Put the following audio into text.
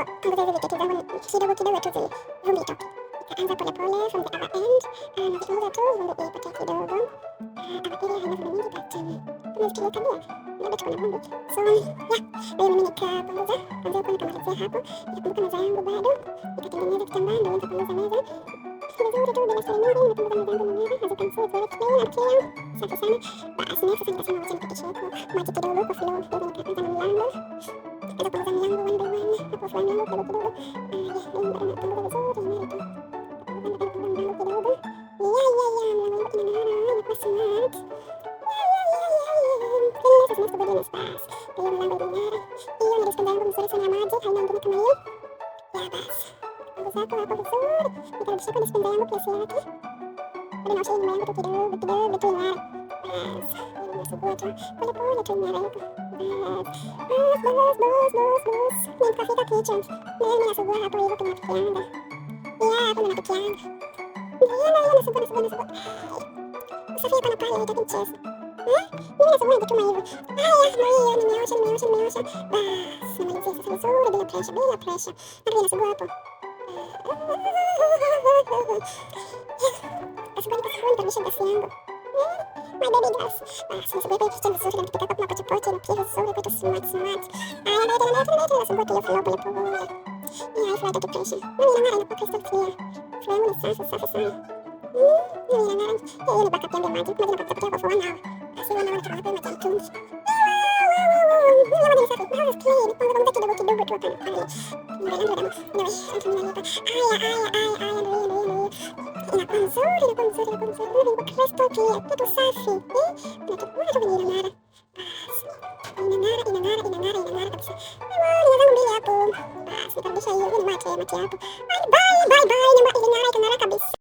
nikapunguza hizo vitatu zangu kidogo kidogo tu, zile vumbi itoke. Nikaanza pole pole from the other end, nazipunguza tu vumbi ipotea kidogo. Area haina vumbi mingi, but kama zikikaribia labda tuko na vumbi, so yeah, kwa hiyo mimi nikapunguza kwanza huko, nikamalizia hapo, nikakumbuka meza yangu bado, nikatengeneza kitambaa ndio nikapunguza meza vizuri tu bila siri moja. Nimepunguza meza yangu mwenyewe, as you can see it's very clean and clear. Safi sana. Basi next sasa nikasema wacha nipitishe huko maji kidogo kwa floor, ndio nikaanza na mlango, nikapunguza mlango one by one hapo floor yangu kidogo kidogo. Hii ndio napunguza vizuri na ndio napunguza mlango kidogo. Mlango inang'ara, inakuwa smart. Cleanliness is next to godliness. Basi hiyo mlango inang'ara. Hiyo ni dispenser yangu mzuri sana ya maji, haina ingine kama hiyo. Basi zako hapo vizuri, nikarudisha kwa dispenser yangu kiasi yake. Bado naosha nyuma yangu tu kidogo kidogo tu ing'are. Basi nasugua tu pole pole tu ing'are huko. Basi nikafika kitchen, mimi nasugua hapo hivyo tunapikianga. Hapo tunapikianga. Nasugua. Usafi hapa na pale haitaki mchezo. Mimi nasugua nikituma hivyo. Hiyo nimeosha. Basi namalizia sasa vizuri bila pressure. Na pia nasugua hapo. Nasugua nikarudisha gasi yangu. My baby gas. Basi nasugua hapa kitchen vizuri, na nikipika hapo mapochopocho na pia vizuri kwetu smart. Nasugua tu hiyo floor pole pole. Haifai haitaki pressure. Mimi inang'ara, inakuwa crystal clear. Floor yangu ni safi sana. Mimi inang'ara. Hiyo ni backup yangu ya maji. Maji napatia kwa for 1 hour. Basi 1 hour nitakuwa hapa maji mtungi. Maji ni safi. Maji is clean. Kwanza kidogo tu hapa na pale. Ndio yangu damu. Ndio hapa. Ndio. Inakuwa nzuri. Inakuwa crystal clear. Kitu safi. Unatoka tu inang'ara. Basi inang'ara kabisa. Ninazangu mbili hapo. Basi nikarudisha hiyo ni mate hapo. Bye. Nyumba iling'ara kabisa.